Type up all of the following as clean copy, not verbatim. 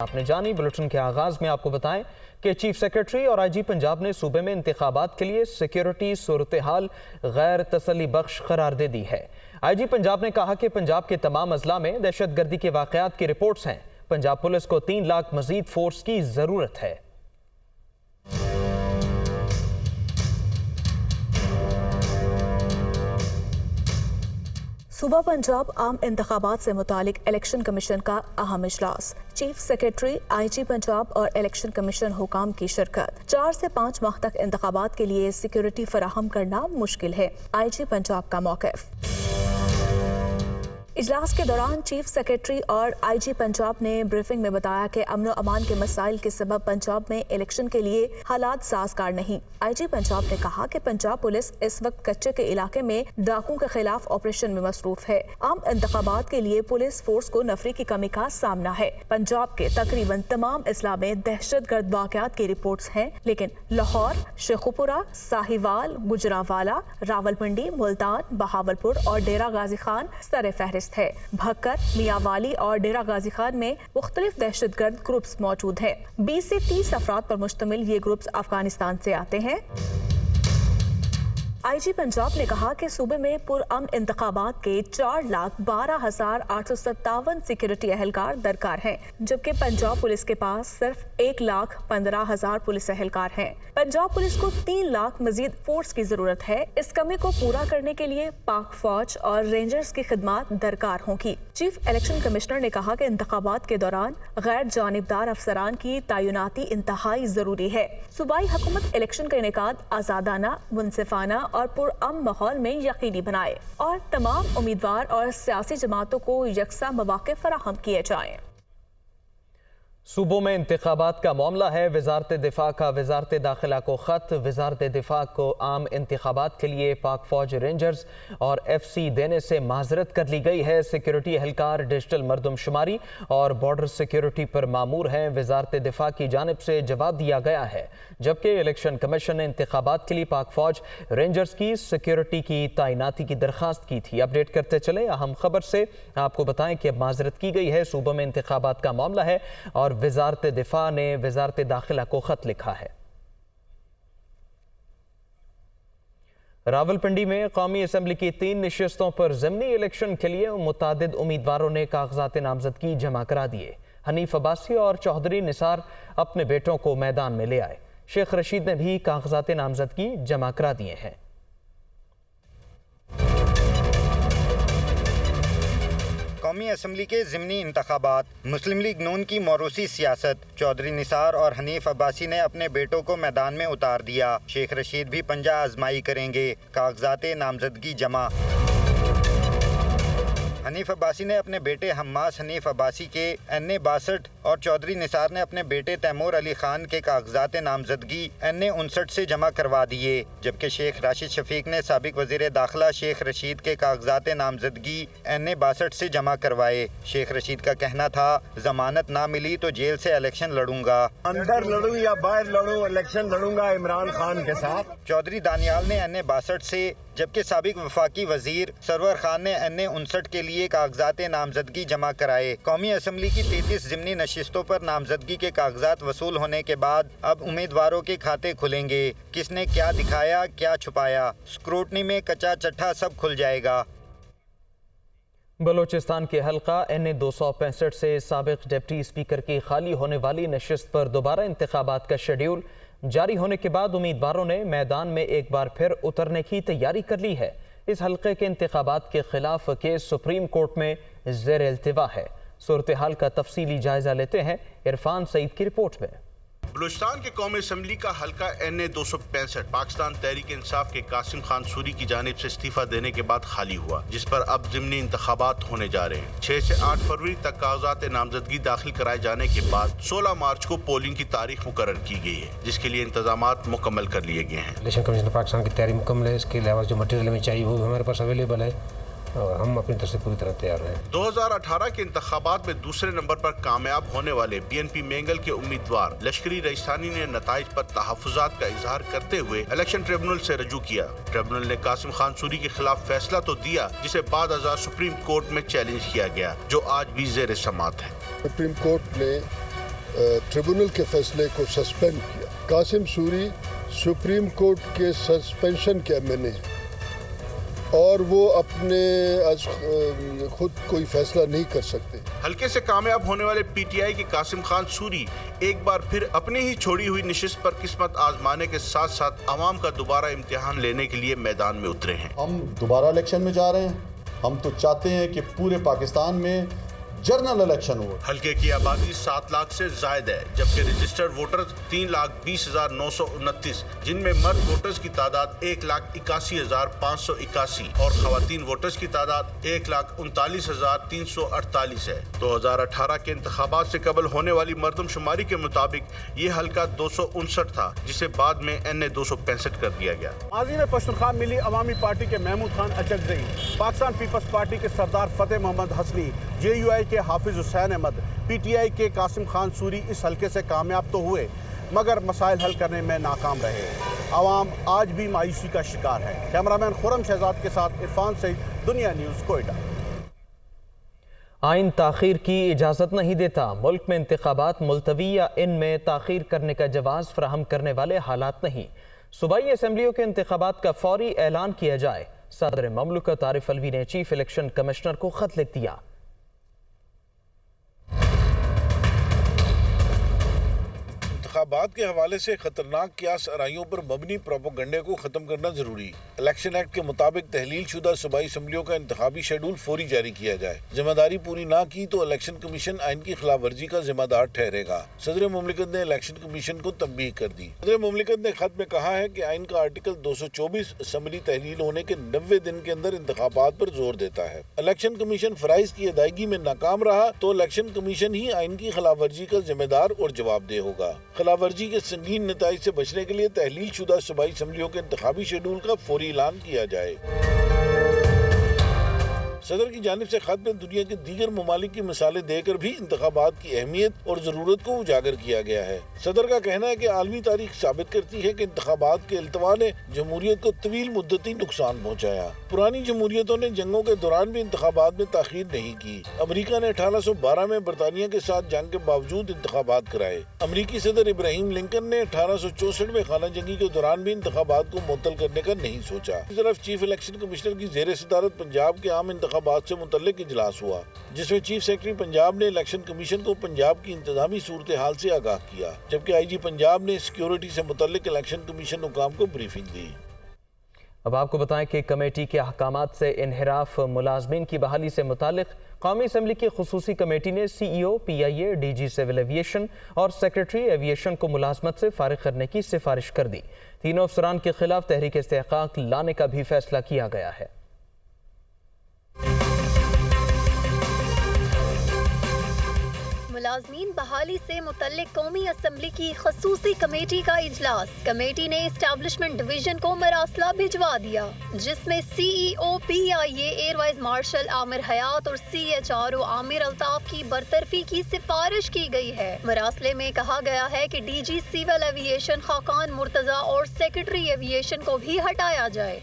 آپ نے جانی بلٹن کے آغاز میں آپ کو بتائیں کہ چیف سیکرٹری اور آئی جی پنجاب نے صوبے میں انتخابات کے لیے سیکیورٹی صورتحال غیر تسلی بخش قرار دے دی ہے۔ آئی جی پنجاب نے کہا کہ پنجاب کے تمام اضلاع میں دہشت گردی کے واقعات کی رپورٹس ہیں۔ پنجاب پولیس کو 3 لاکھ مزید فورس کی ضرورت ہے۔ صوبہ پنجاب عام انتخابات سے متعلق الیکشن کمیشن کا اہم اجلاس، چیف سیکرٹری آئی جی پنجاب اور الیکشن کمیشن حکام کی شرکت۔ 4 سے 5 ماہ تک انتخابات کے لیے سیکیورٹی فراہم کرنا مشکل ہے، آئی جی پنجاب کا موقف۔ اجلاس کے دوران چیف سیکرٹری اور آئی جی پنجاب نے بریفنگ میں بتایا کہ امن و امان کے مسائل کے سبب پنجاب میں الیکشن کے لیے حالات سازگار نہیں۔ آئی جی پنجاب نے کہا کہ پنجاب پولیس اس وقت کچے کے علاقے میں ڈاکوں کے خلاف آپریشن میں مصروف ہے۔ عام انتخابات کے لیے پولیس فورس کو نفری کی کمی کا سامنا ہے۔ پنجاب کے تقریباً تمام اضلاع میں دہشت گرد واقعات کی رپورٹس ہیں، لیکن لاہور، شیخوپورہ، ساہیوال، گجرانوالہ، راولپنڈی، ملتان، بہاولپور اور ڈیرہ غازی خان سر فہرست ہے۔ بھکر، میاں والی اور ڈیرہ غازی خان میں مختلف دہشت گرد گروپس موجود ہیں۔ 20 سے 30 افراد پر مشتمل یہ گروپس افغانستان سے آتے ہیں۔ آئی جی پنجاب نے کہا کہ صوبے میں پرامن انتخابات کے 4,12,857 سیکیورٹی اہلکار درکار ہیں، جبکہ پنجاب پولیس کے پاس صرف 1,15,000 پولیس اہلکار ہیں۔ پنجاب پولیس کو 3 لاکھ مزید فورس کی ضرورت ہے۔ اس کمی کو پورا کرنے کے لیے پاک فوج اور رینجرز کی خدمات درکار ہوں گی۔ چیف الیکشن کمشنر نے کہا کہ انتخابات کے دوران غیر جانبدار افسران کی تعیناتی انتہائی ضروری ہے۔ صوبائی حکومت الیکشن کا انعقاد آزادانہ، منصفانہ اور پرامن ماحول میں یقینی بنائے اور تمام امیدوار اور سیاسی جماعتوں کو یکساں مواقع فراہم کیے جائیں۔ صوبوں میں انتخابات کا معاملہ ہے۔ وزارت دفاع کا وزارت داخلہ کو خط۔ وزارت دفاع کو عام انتخابات کے لیے پاک فوج، رینجرز اور ایف سی دینے سے معذرت کر لی گئی ہے۔ سیکیورٹی اہلکار ڈیجیٹل مردم شماری اور بارڈر سیکیورٹی پر مامور ہیں۔ وزارت دفاع کی جانب سے جواب دیا گیا ہے، جبکہ الیکشن کمیشن نے انتخابات کے لیے پاک فوج، رینجرز کی سیکیورٹی کی تعیناتی کی درخواست کی تھی۔ اپڈیٹ کرتے چلے اہم خبر سے آپ کو بتائیں کہ معذرت کی گئی ہے۔ صوبوں میں انتخابات کا معاملہ ہے اور وزارت دفاع نے وزارت داخلہ کو خط لکھا ہے۔ راولپنڈی میں قومی اسمبلی کی 3 نشستوں پر ضمنی الیکشن کے لیے متعدد امیدواروں نے کاغذات نامزدگی جمع کرا دیے۔ حنیف عباسی اور چودھری نثار اپنے بیٹوں کو میدان میں لے آئے۔ شیخ رشید نے بھی کاغذات نامزدگی جمع کرا دیے ہیں۔ قومی اسمبلی کے ضمنی انتخابات، مسلم لیگ نون کی موروثی سیاست، چودھری نثار اور حنیف عباسی نے اپنے بیٹوں کو میدان میں اتار دیا۔ شیخ رشید بھی پنجہ آزمائی کریں گے، کاغذات نامزدگی جمع۔ حنیف عباسی نے اپنے بیٹے حماس حنیف عباسی کے این اے 62 اور چودھری نثار نے اپنے بیٹے تیمور علی خان کے کاغذات نامزدگی این اے 59 سے جمع کروا دیے، جبکہ شیخ راشد شفیق نے سابق وزیر داخلہ شیخ رشید کے کاغذات نامزدگی این اے 62 سے جمع کروائے۔ شیخ رشید کا کہنا تھا، ضمانت نہ ملی تو جیل سے الیکشن لڑوں گا، اندر لڑوں یا باہر لڑوں، الیکشن لڑوں گا عمران خان کے ساتھ۔ چودھری دانیال نے این اے 62 سے، جبکہ سابق وفاقی وزیر سرور خان نے این اے 59 کے لیے کاغذات نامزدگی جمع کرائے۔ قومی اسمبلی کی 33 ضمنی نشستوں پر نامزدگی کے کاغذات وصول ہونے کے بعد اب امیدواروں کے کھاتے کھلیں گے۔ کس نے کیا دکھایا، کیا چھپایا، اسکروٹنی میں کچا چٹھا سب کھل جائے گا۔ بلوچستان کے حلقہ این اے 265 سے سابق ڈپٹی اسپیکر کی خالی ہونے والی نشست پر دوبارہ انتخابات کا شیڈیول جاری ہونے کے بعد امیدواروں نے میدان میں ایک بار پھر اترنے کی تیاری کر لی ہے۔ اس حلقے کے انتخابات کے خلاف کیس سپریم کورٹ میں زیر التوا ہے۔ صورتحال کا تفصیلی جائزہ لیتے ہیں عرفان سعید کی رپورٹ میں۔ بلوچستان کے قومی اسمبلی کا حلقہ این اے 265 پاکستان تحریک انصاف کے قاسم خان سوری کی جانب سے استعفیٰ دینے کے بعد خالی ہوا، جس پر اب ضمنی انتخابات ہونے جا رہے ہیں۔ 6 سے 8 فروری تک کاغذات نامزدگی داخل کرائے جانے کے بعد 16 مارچ کو پولنگ کی تاریخ مقرر کی گئی ہے، جس کے لیے انتظامات مکمل کر لیے گئے ہیں۔ الیکشن کمیشن پاکستان کی تیاری مکمل ہے۔ اس کے علاوہ جو مٹیریل ہمیں چاہیے وہ بھی ہمارے پاس اویلیبل ہے اور ہم اپنی طرف سے پوری طرح تیار ہیں۔ 2018 کے انتخابات میں دوسرے نمبر پر کامیاب ہونے والے بی این پی مینگل کے امیدوار لشکری رئیسانی نے نتائج پر تحفظات کا اظہار کرتے ہوئے الیکشن ٹریبونل سے رجوع کیا۔ ٹریبونل نے قاسم خان سوری کے خلاف فیصلہ تو دیا، جسے بعد ازاں سپریم کورٹ میں چیلنج کیا گیا، جو آج بھی زیر سماعت ہے۔ سپریم کورٹ نے ट्रिब्यूनल के फैसले को सस्पेंड किया। कासिम सूरी सुप्रीम कोर्ट के सस्पेंशन के एमएनए हैं और वो अपने खुद कोई फैसला नहीं कर सकते। हल्के से कामयाब होने वाले पीटीआई के कासिम खान सूरी एक बार फिर अपनी ही छोड़ी हुई नशिस्त पर किस्मत आजमाने के साथ साथ आवाम का दोबारा इम्तिहान लेने के लिए मैदान में उतरे हैं। हम दोबारा इलेक्शन में जा रहे हैं। हम तो चाहते हैं कि पूरे पाकिस्तान में जनरल इलेक्शन हो। हल्के की आबादी 7 लाख से जायद है, जबकि रजिस्टर्ड वोटर्स 3,20,929, जिनमें मर्द वोटर्स की तादाद 1,81,581 और खवातीन वोटर्स की तादाद 1,39,348 है। 2018 के इंतखाबात से कबल होने वाली मर्दमशुमारी के मुताबिक ये हल्का 259 था, जिसे बाद में NA 265 कर दिया गया। माजी में पश्तूनख्वा मिली अवामी पार्टी के महमूद खान अचकजई, पाकिस्तान पीपल्स पार्टी के सरदार फतेह मोहम्मद हसनी, JUI के हाफिज हुसैन अहमद, PTI के कासिम खान सूरी इस हल्के से कामयाब तो हुए मगर मसाइल हल करने में नाकाम रहे। आवाम आज भी मायूसी का शिकार है। कैमरामैन खुरम शहजाद के साथ इरफान सईद, दुनिया न्यूज़, कोयटा। आइन ताख़ीर की इजाज़त नहीं देता। मुल्क में इंतखाबात मुलतवी या इनमें ताख़ीर करने का जवाज़ फराहम करने वाले हालात नहीं। सूबाई असम्बलियों के इंतखाबात का फौरी ऐलान किया जाए। सदर ममलकत आरिफ अलवी ने चीफ इलेक्शन कमिश्नर को खत लिख दिया। इंतखाबात के हवाले से खतरनाक क्यास आराइयों पर मबनी प्रोपोगंडे को खत्म करना जरूरी। इलेक्शन एक्ट के मुताबिक तहलील शुदा सूबाई असम्बलियों का इंतखाबी शेड्यूल फौरी जारी किया जाए। जिम्मेदारी पूरी ना की तो इलेक्शन कमीशन आइन की खिलाफ वर्जी का जिम्मेदार ठहरेगा। सदर मुमलिकत ने इलेक्शन कमीशन को तंबीह कर दी। सदर मुमलिकत ने खत में कहा है कि आइन का आर्टिकल 224 असम्बली तहलील होने के 90 दिन के अंदर इंतखाबात पर जोर देता है। इलेक्शन कमीशन फराइज की अदायगी में नाकाम रहा तो इलेक्शन कमीशन ही आइन की खिलाफ वर्जी का जिम्मेदार और जवाबदेह होगा। खिलाफवर्जी के संगीन नताइज से बचने के लिए तहलील शुदा सूबाई असम्बलियों के इंतखाबी शेड्यूल का फौरी ऐलान किया जाए। सदर की जानिब से खत में दुनिया के दीगर ममालिक की मिसालें देकर भी इंतखाबात की अहमियत और ज़रूरत को उजागर किया गया है। सदर का कहना है कि आलमी तारीख साबित करती है कि इंतखाबात के इल्तवा ने जमहूरियत को तवील मुद्दती नुकसान पहुँचाया। पुरानी जमहूरियतों ने जंगों के दौरान भी इंतखाबात में ताख़ीर नहीं की। अमरीका ने 1812 में बरतानिया के साथ जंग के बावजूद इंतखाबात कराए। अमरीकी सदर इब्राहिम लिंकन ने 1864 में खाना जंगी के दौरान भी इंतखाबात को मुअत्तल करने का नहीं सोचा। इस तरफ चीफ इलेक्शन कमिश्नर की ज़ेर सदारत पंजाब के आम इंतखाबात से मुतल्लिक इजलास हुआ, जिसमें चीफ सेक्रेटरी पंजाब ने इलेक्शन कमीशन को पंजाब की इंतजामी सूरत हाल से आगाह किया, जबकि IG पंजाब ने सिक्योरिटी से मुतल्लिक इलेक्शन कमीशन हुकाम को ब्रीफिंग दी। अब आपको बताएं कि कमेटी के अहकामात से इनहिराफ मुलाजमीन की बहाली से मुतालिक कौमी असम्बली की खुसूसी कमेटी ने CEO, PIA, DG civil aviation और सेक्रेटरी एविएशन को मुलाजमत से फारिग करने की सिफारिश कर दी। तीनों अफसरान के खिलाफ तहरीक इस्तेहकाक लाने का भी फैसला किया गया है। मुलाजमीन बहाली से मुतल्लिक कौमी असम्बली की खसूसी कमेटी का इजलास। कमेटी ने एस्टैब्लिशमेंट डिवीजन को मरासला भिजवा दिया, जिसमें CEO, PIA air vice marshal Amir Hayat और CHRO आमिर अल्ताफ की बरतरफी की सिफारिश की गई है। मरासले में कहा गया है कि DG civil aviation Khaqan Murtaza और सेक्रेटरी एविएशन को भी हटाया जाए।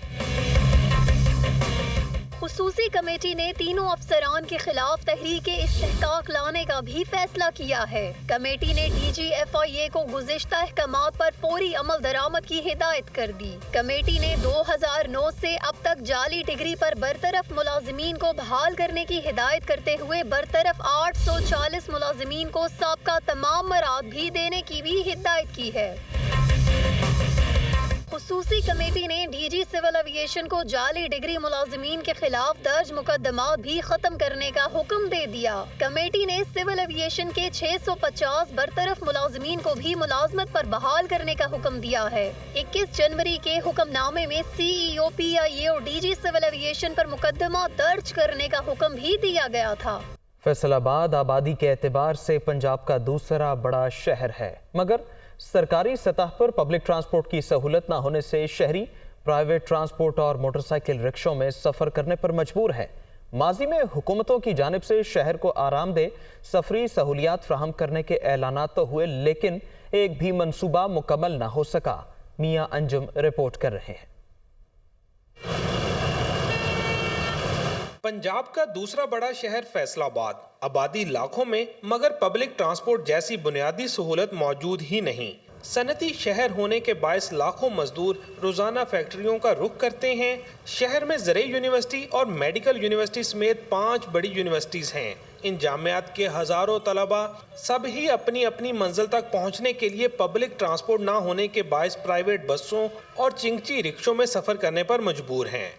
खुसूसी कमेटी ने तीनों अफसरान के खिलाफ तहरीक इस्तेहकाक लाने का भी फैसला किया है। कमेटी ने DG FIA को गुज़िश्ता अहकामात पर फौरी अमल दरामद की हिदायत कर दी। कमेटी ने 2009 से अब तक जाली डिग्री पर बरतरफ मुलाजिमीन को बहाल करने की हिदायत करते हुए बरतरफ 840 मुलाजिमीन को साबका तमाम मराद भी देने की भी हिदायत की है। खुसूसी कमेटी ने DG सिविल एविएशन को जाली डिग्री मुलाजिमीन के खिलाफ दर्ज मुकदमात भी खत्म करने का हुक्म दे दिया। कमेटी ने सिविल एविएशन के 650 बरतरफ मुलाजिमीन को भी मुलाजमत पर बहाल करने का हुक्म दिया है। 21 जनवरी के हुक्मनामे में CEO, PIA और DG सिविल एविएशन पर मुकदमा दर्ज करने का हुक्म भी दिया गया था। फैसलाबाद आबादी के एतबार से पंजाब का दूसरा बड़ा शहर है, मगर सरकारी सतह पर पब्लिक ट्रांसपोर्ट की सहूलत न होने से शहरी प्राइवेट ट्रांसपोर्ट और मोटरसाइकिल रिक्शों में सफ़र करने पर मजबूर है। माजी में हुकूमतों की जानिब से शहर को आरामदेह सफरी सहूलियात फ्राहम करने के ऐलानात तो हुए, लेकिन एक भी मंसूबा मुकम्मल न हो सका। मियां अंजुम रिपोर्ट कर रहे हैं। पंजाब का दूसरा बड़ा शहर फैसलाबाद, आबादी लाखों में मगर पब्लिक ट्रांसपोर्ट जैसी बुनियादी सहूलत मौजूद ही नहीं। सनती शहर होने के बायस लाखों मजदूर रोजाना फैक्ट्रियों का रुख करते हैं। शहर में ज़राई यूनिवर्सिटी और मेडिकल यूनिवर्सिटी समेत 5 बड़ी यूनिवर्सिटीज़ हैं। इन जामियात के हज़ारों तलबा सब ही अपनी अपनी मंजिल तक पहुंचने के लिए पब्लिक ट्रांसपोर्ट ना होने के बायस प्राइवेट बसों और चिंगची रिक्शों में सफ़र करने पर मजबूर हैं।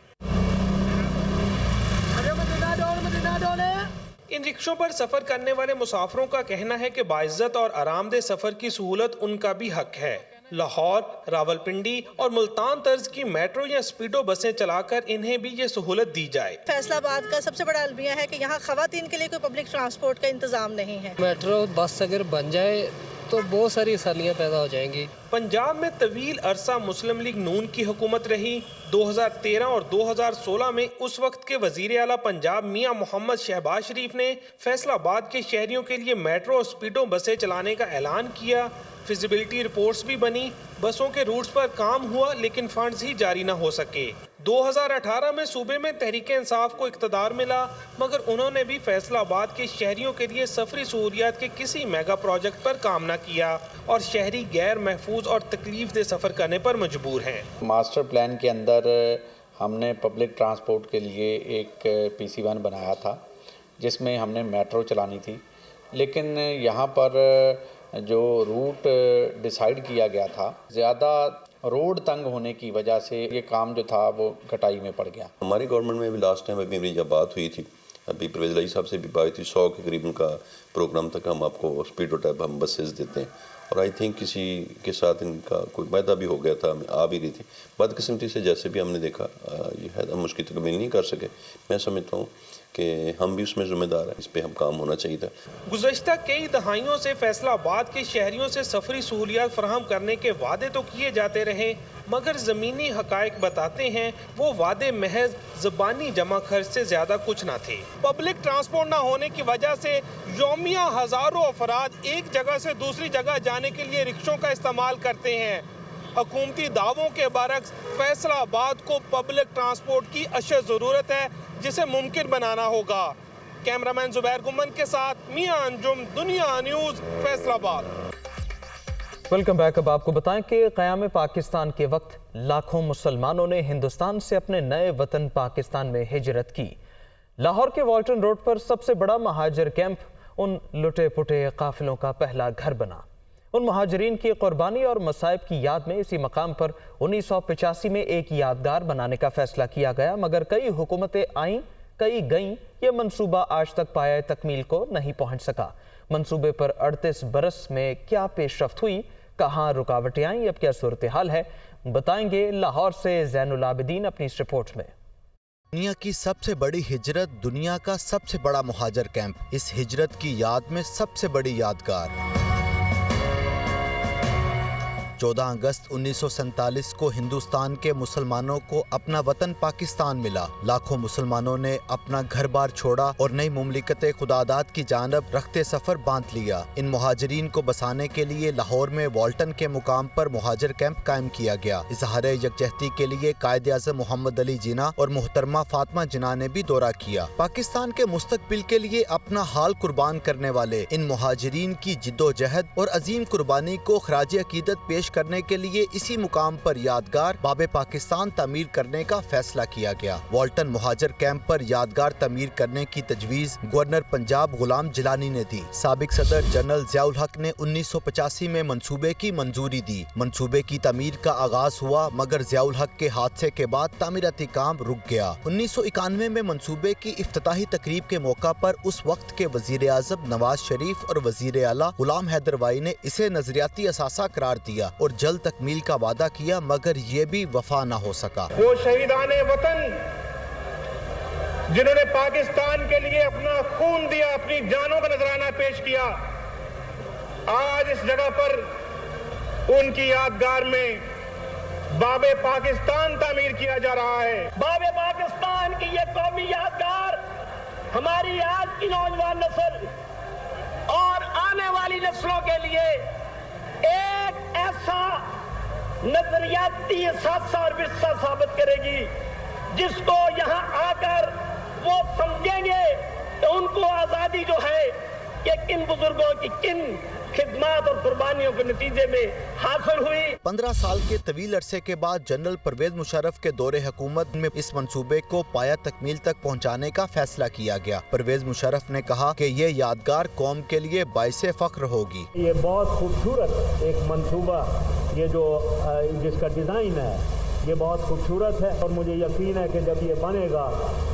इन रिक्शों पर सफर करने वाले मुसाफिरों का कहना है कि बाइज्जत और आरामदेह सफर की सहूलत उनका भी हक है। लाहौर, रावलपिंडी और मुल्तान तर्ज की मेट्रो या स्पीडो बसें चलाकर इन्हें भी ये सहूलत दी जाए। फैसलाबाद का सबसे बड़ा अलमिया है कि यहाँ खवातीन के लिए कोई पब्लिक ट्रांसपोर्ट का इंतजाम नहीं है। मेट्रो बस अगर बन जाए तो बहुत सारी आसानियाँ पैदा हो जाएंगी। पंजाब में तवील अरसा मुस्लिम लीग नून की हुकूमत रही। 2013 और 2016 में उस वक्त के वजीर आला पंजाब मियां मोहम्मद शहबाज शरीफ ने फैसलाबाद के शहरियों के लिए मेट्रो और स्पीडो बसें चलाने का ऐलान किया। फिजिबिलिटी रिपोर्ट्स भी बनी, बसों के रूट्स पर काम हुआ लेकिन फंड्स ही जारी न हो सके। 2018 में सूबे में तहरीक इंसाफ को इक़्तिदार मिला मगर उन्होंने भी फैसलाबाद के शहरियों के लिए सफरी सहूलियात के किसी मेगा प्रोजेक्ट पर काम न किया और शहरी गैर महफूज और तकलीफ दे सफ़र करने पर मजबूर हैं। मास्टर प्लान के अंदर हमने पब्लिक ट्रांसपोर्ट के लिए एक PC1 बनाया था जिसमें हमने मेट्रो चलानी थी, लेकिन यहाँ पर जो रूट डिसाइड किया गया था ज़्यादा रोड तंग होने की वजह से ये काम जो था वो कटाई में पड़ गया। हमारी गवर्नमेंट में भी लास्ट टाइम अभी मेरी जब बात हुई थी, अभी परवेज़ इलाही साहब से भी बात हुई, 100 के करीबन का प्रोग्राम तक हम आपको स्पीडो टाइप हम बसेस देते हैं और आई थिंक किसी के साथ इनका कोई वायदा भी हो गया था, आ भी रही थी। बदकिस्मती से जैसे भी हमने देखा ये है हम उसकी तकमील नहीं कर सके। मैं समझता हूँ कि हम भी उसमें ज़िम्मेदार हैं, इस पे हम काम होना चाहिए था। गुज़श्ता कई दहाइयों से फैसलाबाद के शहरियों से सफरी सहूलियात फराहम करने के वादे तो किए जाते रहे मगर ज़मीनी हक़ाइक़ बताते हैं वो वादे महज ज़बानी जमा खर्च से ज़्यादा कुछ ना थे। पब्लिक ट्रांसपोर्ट ना होने की वजह से यौमिया हज़ारों अफराद एक जगह से दूसरी जगह जाने के लिए रिक्शों का इस्तेमाल करते हैं। हुकूमती दावों के बरक्स फैसलाबाद को पब्लिक ट्रांसपोर्ट की अशद ज़रूरत है जिसे मुमकिन बनाना होगा। कैमरामैन जुबैर गुमन के साथ मियां अंजुम, दुनिया न्यूज़, फैसलाबाद। Welcome back. अब आपको बताएं कि क़याम पाकिस्तान के वक्त लाखों मुसलमानों ने हिंदुस्तान से अपने नए वतन पाकिस्तान में हिजरत की। लाहौर के वाल्टन रोड पर सबसे बड़ा महाजर कैंप उन लुटे पुटे काफिलों का पहला घर बना। उन महाजरीन की कुर्बानी और मसाइब की याद में इसी मकाम पर 1985 में एक यादगार बनाने का फैसला किया गया मगर कई हुकूमतें आईं, कई गईं, ये मंसूबा आज तक पाया तकमील को नहीं पहुंच सका। मंसूबे पर 38 बरस में क्या पेशरफ्त हुई, कहाँ रुकावटें आईं, अब क्या सूरत हाल है, बताएंगे लाहौर से ज़ैनुल आबिदीन अपनी इस रिपोर्ट में। दुनिया की सबसे बड़ी हिजरत, दुनिया का सबसे बड़ा मुहाजिर कैंप, इस हिजरत की याद में सबसे बड़ी यादगार। 14 अगस्त 1947 को हिंदुस्तान के मुसलमानों को अपना वतन पाकिस्तान मिला। लाखों मुसलमानों ने अपना घर बार छोड़ा और नई मुमलिकत खुदादात की जानब रखते सफर बांध लिया। इन मुहाजिरीन को बसाने के लिए लाहौर में वाल्टन के मुकाम पर मुहाजिर कैंप कायम किया गया। इज़हार यकजहती के लिए कायद आज़म मोहम्मद अली जिन्ना और मोहतरमा फातिमा जिन्ना ने भी दौरा किया। पाकिस्तान के मुस्तकबिल के लिए अपना हाल कुर्बान करने वाले इन मुहाजिरीन की जिद्दोजहद और अजीम कुर्बानी को खराज अकीदत पेश करने के लिए इसी मुकाम पर यादगार बाबे पाकिस्तान तामीर करने का फैसला किया गया। वाल्टन मुहाजिर कैंप पर यादगार तामीर करने की तजवीज़ गवर्नर पंजाब गुलाम जिलानी ने दी। साबिक सदर जनरल ज़ियाउल हक ने 1985 में मंसूबे की मंजूरी दी। मंसूबे की तामीर का आगाज हुआ मगर ज़ियाउल हक के हादसे के बाद तामीराती काम रुक गया। 1991 में मंसूबे की इफ्तिताही तकरीब के मौका पर उस वक्त के वजीर आज़म नवाज शरीफ और वजीर आला गुलाम हैदर वाई ने इसे नजरियाती असासा करार दिया और जल्द तकमील का वादा किया मगर ये भी वफा न हो सका। वो शहीदाने वतन जिन्होंने पाकिस्तान के लिए अपना खून दिया, अपनी जानों का नजराना पेश किया, आज इस जगह पर उनकी यादगार में बाबे पाकिस्तान तामीर किया जा रहा है। बाबे पाकिस्तान की ये कौमी यादगार हमारी आज की नौजवान नस्ल और आने वाली नस्लों के लिए एक ऐसा नजरियाती असासा और विरसा साबित करेगी जिसको यहाँ आकर वो समझेंगे तो उनको आज़ादी जो है कि किन बुजुर्गों की किन खिदमत और कुर्बानियों के नतीजे में हासिल हुई। 15 साल के तवील अरसे के बाद जनरल परवेज मुशर्रफ के दौरे हुकूमत में इस मंसूबे को पाया तकमील तक पहुंचाने का फैसला किया गया। परवेज मुशर्रफ ने कहा कि ये यादगार कौम के लिए बाइसे फख्र होगी। ये बहुत खूबसूरत एक मंसूबा, ये जो जिसका डिज़ाइन है ये बहुत खूबसूरत है और मुझे यकीन है कि जब ये बनेगा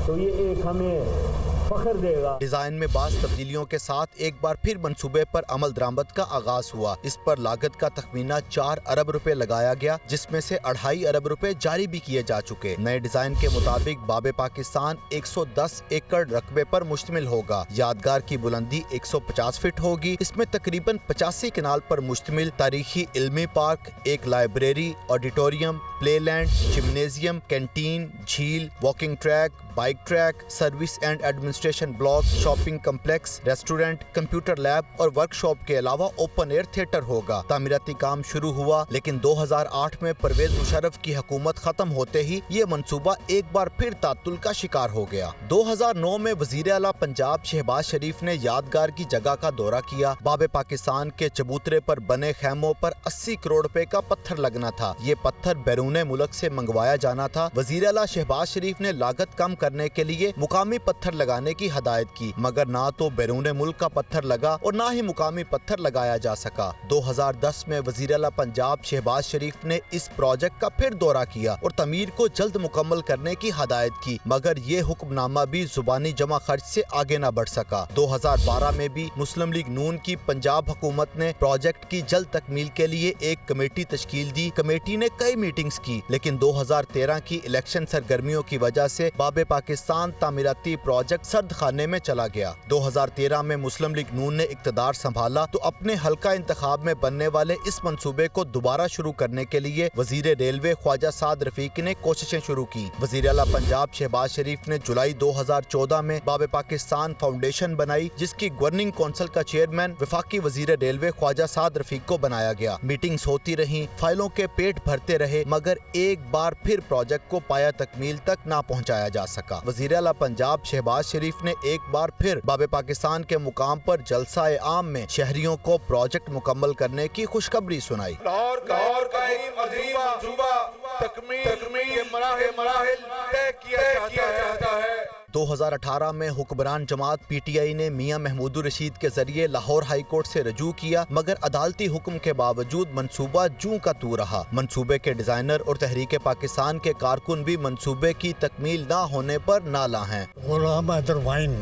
तो ये एक हमें फख्र देगा। डिजाइन में बास तब्दीलियों के साथ एक बार फिर मंसूबे पर अमल दरामद का आगाज हुआ। इस पर लागत का तखमीना 4 अरब रुपए लगाया गया, जिसमें से 2.5 अरब रुपए जारी भी किए जा चुके। नए डिजाइन के मुताबिक बाबे पाकिस्तान 110 एकड़ रकबे पर मुश्तमिल होगा। यादगार की बुलंदी 150 फीट होगी। इसमें तकरीबन 85 कनाल पर मुश्तमिल तारीखी इल्मी पार्क, एक library, auditorium, playland, gymnasium, canteen, झील, walking track, bike track, service and administration block, shopping complex, restaurant, computer lab और वर्कशॉप के अलावा ओपन एयर थिएटर होगा। तामीराती काम शुरू हुआ, लेकिन 2008 में परवेज मुशर्रफ की हुकूमत खत्म होते ही ये मंसूबा एक बार फिर तातुल का शिकार हो गया। 2009 में वजीर आला पंजाब शहबाज शरीफ ने यादगार की जगह का दौरा किया। बाबे पाकिस्तान के चबूतरे पर बने खैमों पर 80 करोड़ रुपए का पत्थर लगना था। ये पत्थर बैरूने मुल्क से मंगवाया जाना था। वजीर आला शहबाज शरीफ ने लागत कम करने के लिए मुकामी पत्थर लगाने की हदायत की, मगर ना तो बैरूने मुल्क का पत्थर लगा और ना ही मुकामी पत्थर लगाया जा सका। 2010 में वजीर आला पंजाब शहबाज शरीफ ने इस प्रोजेक्ट का फिर दौरा किया और तमीर को जल्द मुकम्मल करने की हदायत की, मगर ये हुक्मनामा भी जुबानी जमा खर्च से आगे न बढ़ सका। 2012 में भी मुस्लिम लीग नून की पंजाब हुकूमत ने प्रोजेक्ट की जल्द तकमील के लिए एक कमेटी तश्कील दी। कमेटी ने कई मीटिंग्स की, लेकिन 2013 की इलेक्शन सरगर्मियों की वजह से बाबे पाकिस्तान तामीराती प्रोजेक्ट सर्द खाने में चला गया। 2013 में मुस्लिम लीग नून ने इक्तदार संभाला तो अपने हल्का इंतखाब में बनने वाले इस मंसूबे को दोबारा शुरू करने के लिए वजीर रेलवे ख्वाजा साद रफीक ने कोशिशें शुरू की। वजीर आला पंजाब शहबाज शरीफ ने जुलाई 2014 में बाबे पाकिस्तान फाउंडेशन बनाई, जिसकी गवर्निंग काउंसिल का चेयरमैन वफाकी वजीर रेलवे ख्वाजा साद रफीक को बनाया गया। मीटिंग्स होती रही, फाइलों के पेट भरते रहे, मगर एक बार फिर प्रोजेक्ट को पाया तकमील तक ना पहुँचाया जा सका। वजीर आला पंजाब शहबाज शरीफ ने एक बार फिर बाबे पाकिस्तान के मुकाम पर जलसा-ए आम में शहरियों को प्रोजेक्ट मुकम्मल करने की खुशखबरी सुनाई। लाहौर का एक अजीम मंसूबा तकमील के मराहिल तय किया जाता है। 2018 में हुक्मरान जमात पीटीआई ने मियां महमूदुर रशीद के जरिए लाहौर हाई कोर्ट से रजू किया, मगर अदालती हुक्म के बावजूद मंसूबा जूं का तू रहा। मंसूबे के डिजाइनर और तहरीक पाकिस्तान के कारकुन भी मंसूबे की तकमील ना होने पर नाला हैं। गुलाम हैदर वाइन,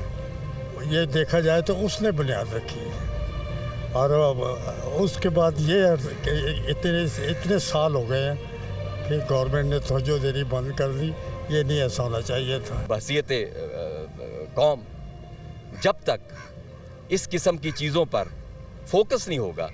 ये देखा जाए तो उसने बुनियाद रखी है, और उसके बाद ये इतने साल हो गए हैं कि गवर्नमेंट ने तवज्जो देनी बंद कर दी। ये नहीं ऐसा होना चाहिए था। बहसियत कौम जब तक इस किस्म की चीज़ों पर फोकस नहीं होगा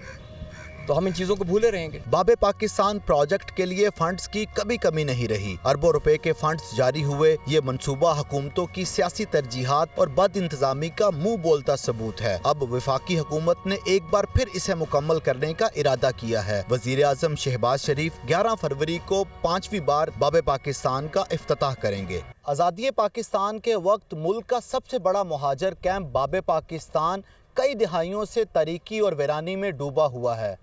तो हम इन चीजों को भूले रहेंगे। बाबे पाकिस्तान प्रोजेक्ट के लिए फंड्स की कभी कमी नहीं रही। अरबों रुपए के फंड्स जारी हुए। ये मंसूबा हुकूमतों की सियासी तरजीहात और बद इंतजामी का मुंह बोलता सबूत है। अब वफाकी हुकूमत ने एक बार फिर इसे मुकम्मल करने का इरादा किया है। वजीर आजम शहबाज शरीफ 11 फरवरी को 5वीं बार बाबे पाकिस्तान का इफ्तिताह करेंगे। आज़ादी पाकिस्तान के वक्त मुल्क का सबसे बड़ा मुहाजिर कैंप बाबे पाकिस्तान कई दिहाइयों से तारीकी और वीरानी में डूबा हुआ है।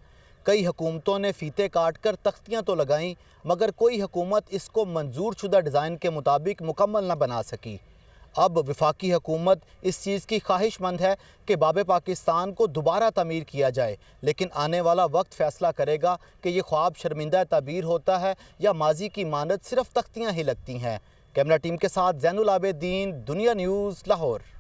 कई हुकूमतों ने फीते काट कर तख्तियाँ तो लगाईं, मगर कोई हुकूमत इसको मंजूर शुदा डिज़ाइन के मुताबिक मुकम्मल न बना सकी। अब वफाकी हुकूमत इस चीज़ की ख्वाहिशमंद है कि बाबे पाकिस्तान को दोबारा तमीर किया जाए, लेकिन आने वाला वक्त फ़ैसला करेगा कि ये ख्वाब शर्मिंदा ताबीर होता है या माजी की मानद सिर्फ तख्तियाँ ही लगती हैं। कैमरा टीम के साथ ज़ैनुल आबिदीन, दुनिया न्यूज़, लाहौर।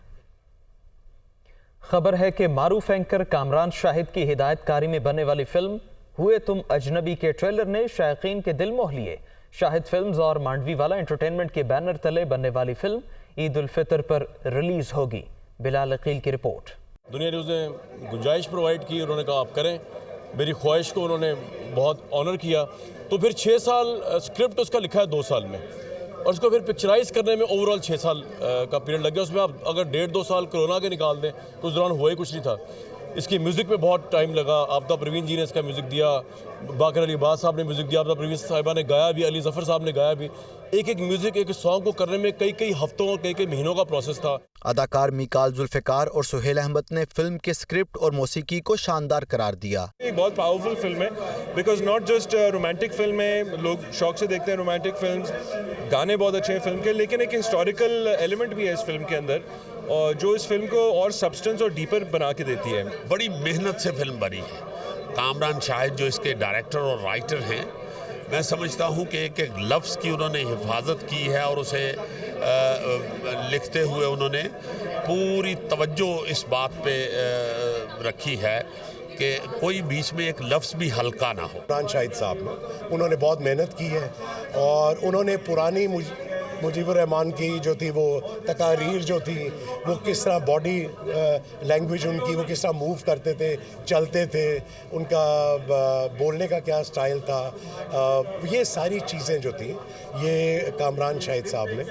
खबर है कि मारूफ एंकर कामरान शाहिद की हिदायतकारी में बनने वाली फिल्म हुए तुम अजनबी के ट्रेलर ने शायकीन के दिल मोह लिए। शाहिद फिल्म्स और मांडवी वाला एंटरटेनमेंट के बैनर तले बनने वाली फिल्म ईद उल फितर पर रिलीज होगी। बिलाल अकील की रिपोर्ट। दुनिया न्यूज़ ने गुंजाइश प्रोवाइड की, उन्होंने कहा आप करें। मेरी ख्वाहिश को उन्होंने बहुत ऑनर किया, तो फिर 6 साल स्क्रिप्ट उसका लिखा है 2 साल में, और उसको फिर पिक्चराइज करने में ओवरऑल 6 साल का पीरियड लग गया। उसमें आप अगर 1.5-2 साल कोरोना के निकाल दें, उस दौरान हुआ ही कुछ नहीं था। اس کی میوزک پہ بہت ٹائم لگا. آفتاب پروین جی نے اس کا میوزک دیا, باقر علی عباس صاحب نے میوزک دیا, آفتاب پروین صاحبہ نے گایا بھی, علی ظفر صاحب نے گایا بھی. ایک میوزک ایک سانگ کو کرنے میں کئی ہفتوں اور کئی مہینوں کا پروسیس تھا. اداکار میکال ذوالفقار اور سہیل احمد نے فلم کے اسکرپٹ اور موسیقی کو شاندار قرار دیا. ایک بہت پاورفل فلم ہے because not just romantic film ہے, لوگ شوق سے دیکھتے ہیں رومانٹک فلمز, گانے بہت اچھے ہیں فلم کے, لیکن ایک ہسٹوریکل ایلیمنٹ بھی ہے اس فلم کے اندر اور جو اس فلم کو اور سبسٹنس اور ڈیپر بنا کے دیتی ہے. بڑی محنت سے فلم بنی ہے. کامران شاہد جو اس کے ڈائریکٹر اور رائٹر ہیں, میں سمجھتا ہوں کہ ایک لفظ کی انہوں نے حفاظت کی ہے اور اسے لکھتے ہوئے انہوں نے پوری توجہ اس بات پہ رکھی ہے کہ کوئی بیچ میں ایک لفظ بھی ہلکا نہ ہو. کامران شاہد صاحب انہوں نے بہت محنت کی ہے اور انہوں نے پرانی مجیب الرحمان کی جو تھی وہ تقاریر جو تھی وہ کس طرح باڈی لینگویج ان کی وہ کس طرح موو کرتے تھے, چلتے تھے, ان کا بولنے کا کیا سٹائل تھا, یہ ساری چیزیں جو تھیں یہ کامران شاہد صاحب نے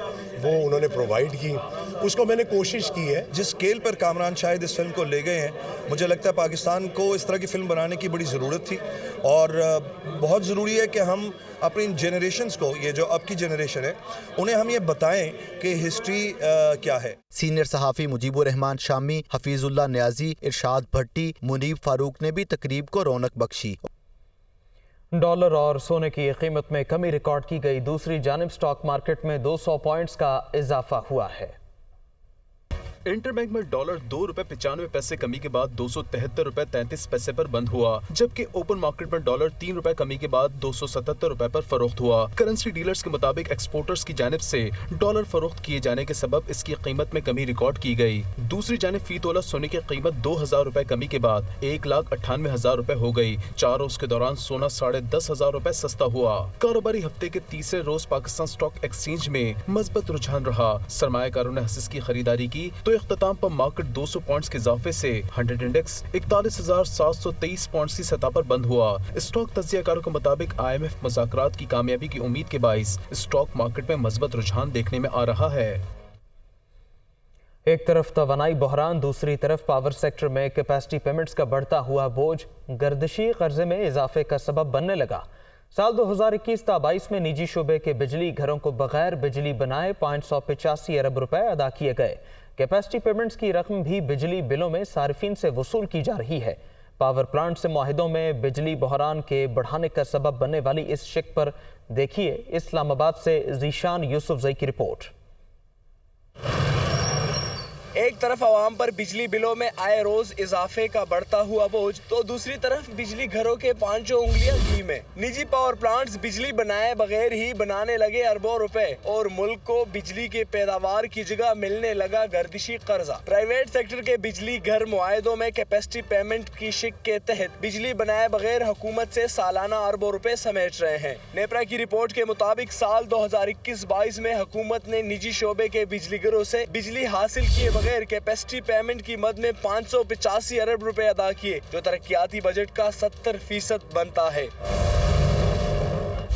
وہ انہوں نے پرووائڈ کی. اس کو میں نے کوشش کی ہے. جس اسکیل پر کامران شاہد اس فلم کو لے گئے ہیں, مجھے لگتا ہے پاکستان کو اس طرح کی فلم بنانے کی بڑی ضرورت تھی اور بہت ضروری ہے کہ ہم اپنی جنریشنز کو, یہ جو اب کی جنریشن ہے, انہیں ہم یہ بتائیں کہ ہسٹری کیا ہے. سینئر صحافی مجیب الرحمان شامی, حفیظ اللہ نیازی, ارشاد بھٹی, منیب فاروق نے بھی تقریب کو رونق بخشی. ڈالر اور سونے کی قیمت میں کمی ریکارڈ کی گئی. دوسری جانب سٹاک مارکیٹ میں 200 پوائنٹس کا اضافہ ہوا ہے. انٹر بینک میں ڈالر $2.95 کمی کے بعد $273.33 پر بند ہوا, جبکہ اوپن مارکیٹ میں ڈالر $3 کمی کے بعد $277 پر فروخت ہوا. کرنسی ڈیلرز کے مطابق ایکسپورٹرز کی جانب سے ڈالر فروخت کیے جانے کے سبب اس کی قیمت میں کمی ریکارڈ کی گئی. دوسری جانب فی تولہ سونے کی قیمت $2,000 کمی کے بعد $1,98,000 ہو گئی. 4 روز کے دوران سونا $10,500 سستا ہوا. کاروباری ہفتے کے تیسرے روز پاکستان اسٹاک ایکسچینج میں مثبت رجحان رہا. سرمایہ کاروں نے حصص کی خریداری کی تو اختتام پر مارکیٹ 200 پوائنٹس کے اضافے سے 100 انڈیکس 41,723 پوائنٹس کی سطح پر بند ہوا. اسٹاک تجزیہ کاروں کے مطابق IMF مذاکرات کی کامیابی کی امید کے باعث اسٹاک مارکیٹ میں مثبت رجحان دیکھنے میں آ رہا ہے. ایک طرف توانائی بحران, دوسری طرف پاور سیکٹر میں کیپیسٹی پیمنٹس کا بڑھتا ہوا بوجھ گردشی قرضے میں اضافے کا سبب بننے لگا. سال 2021-22 میں نجی شعبے کے بجلی گھروں کو بغیر بجلی بنائے 585 ارب روپے ادا کیے گئے. کیپیسٹی پیمنٹس کی رقم بھی بجلی بلوں میں صارفین سے وصول کی جا رہی ہے. پاور پلانٹ سے معاہدوں میں بجلی بحران کے بڑھانے کا سبب بننے والی اس شق پر دیکھیے اسلام آباد سے ذیشان یوسفزئی کی رپورٹ. ایک طرف عوام پر بجلی بلوں میں آئے روز اضافے کا بڑھتا ہوا بوجھ تو دوسری طرف بجلی گھروں کے 5 انگلیاں گھی میں. نجی پاور پلانٹس بجلی بنائے بغیر ہی بنانے لگے اربوں روپے اور ملک کو بجلی کے پیداوار کی جگہ ملنے لگا گردشی قرضہ. پرائیویٹ سیکٹر کے بجلی گھر معاہدوں میں کیپیسٹی پیمنٹ کی شق کے تحت بجلی بنائے بغیر حکومت سے سالانہ اربوں روپے سمیٹ رہے ہیں. نیپرا کی رپورٹ کے مطابق سال 2021-22 میں حکومت نے نجی شعبے کے بجلی گھروں سے بجلی حاصل کیے بغیر کیپیسٹی پیمنٹ کی مد میں 585 ارب روپے ادا کیے, جو ترقیاتی بجٹ کا 70% بنتا ہے.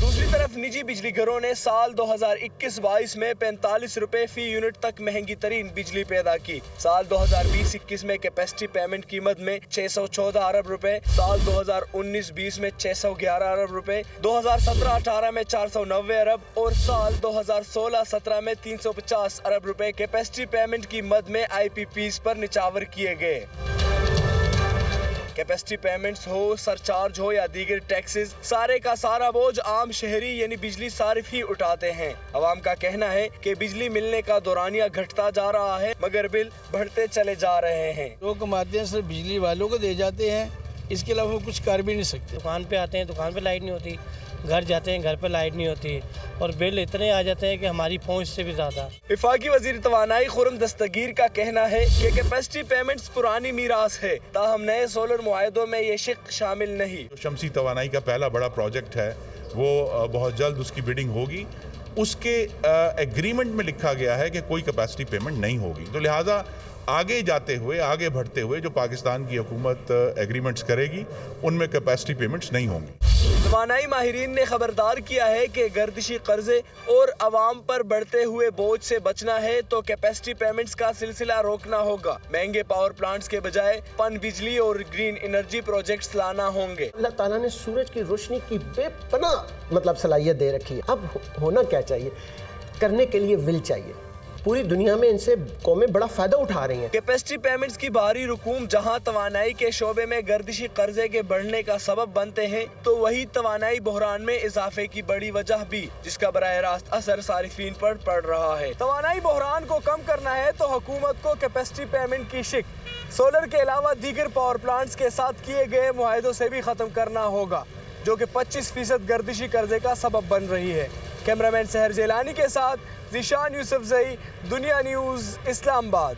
دوسری طرف نجی بجلی گھروں نے سال 2021-22 میں 45 روپے فی یونٹ تک مہنگی ترین بجلی پیدا کی. سال 2020-21 میں کیپیسٹی پیمنٹ کی مد میں 614 ارب روپے, سال 2019-20 میں 611 ارب روپے, 2017-18 میں 490 ارب اور سال 2016-17 میں 350 ارب روپے کیپیسٹی پیمنٹ کی مد میں IPPs پر نچاور کیے گئے. کیپیسٹی پیمنٹس ہو, سرچارج ہو یا دیگر ٹیکسز, سارے کا سارا بوجھ عام شہری یعنی بجلی صارف ہی اٹھاتے ہیں. عوام کا کہنا ہے کہ بجلی ملنے کا دورانیہ گھٹتا جا رہا ہے مگر بل بڑھتے چلے جا رہے ہیں. جو کماتے ہیں صرف بجلی والوں کو دے جاتے ہیں, اس کے علاوہ کچھ کر بھی نہیں سکتے. دکان پہ آتے ہیں, دکان پہ لائٹ نہیں ہوتی, گھر جاتے ہیں, گھر پہ لائٹ نہیں ہوتی اور بل اتنے آ جاتے ہیں کہ ہماری پہنچ سے بھی زیادہ. وفاقی وزیر توانائی خرم دستگیر کا کہنا ہے کہ کیپیسٹی پیمنٹس پرانی میراث ہے, تاہم نئے سولر معاہدوں میں یہ شق شامل نہیں. شمسی توانائی کا پہلا بڑا پروجیکٹ ہے, وہ بہت جلد اس کی بیڈنگ ہوگی. اس کے ایگریمنٹ میں لکھا گیا ہے کہ کوئی کیپیسٹی پیمنٹ نہیں ہوگی, تو لہٰذا آگے جاتے ہوئے, آگے بڑھتے ہوئے جو پاکستان کی حکومت ایگریمنٹس کرے گی ان میں کیپیسٹی پیمنٹس نہیں ہوں گی. توانائی ماہرین نے خبردار کیا ہے کہ گردشی قرضے اور عوام پر بڑھتے ہوئے بوجھ سے بچنا ہے تو کیپیسٹی پیمنٹس کا سلسلہ روکنا ہوگا. مہنگے پاور پلانٹس کے بجائے پن بجلی اور گرین انرجی پروجیکٹس لانا ہوں گے. اللہ تعالیٰ نے سورج کی روشنی کی بے پناہ صلاحیت دے رکھی ہے. اب ہونا کیا چاہیے؟ کرنے کے لیے ول چاہیے. پوری دنیا میں ان سے قومیں بڑا فائدہ اٹھا رہی ہیں. کیپیسٹی پیمنٹس کی بھاری رقوم جہاں توانائی کے شعبے میں گردشی قرضے کے بڑھنے کا سبب بنتے ہیں تو وہی توانائی بحران میں اضافے کی بڑی وجہ بھی، جس کا براہ راست اثر صارفین پر پڑ رہا ہے. توانائی بحران کو کم کرنا ہے تو حکومت کو کیپیسٹی پیمنٹ کی شک سولر کے علاوہ دیگر پاور پلانٹس کے ساتھ کیے گئے معاہدوں سے بھی ختم کرنا ہوگا، جو کہ 25% گردشی قرضے کا سبب بن رہی ہے. کیمرامین سحر جیلانی کے ساتھ ذیشان یوسف زئی، دنیا نیوز، اسلام آباد.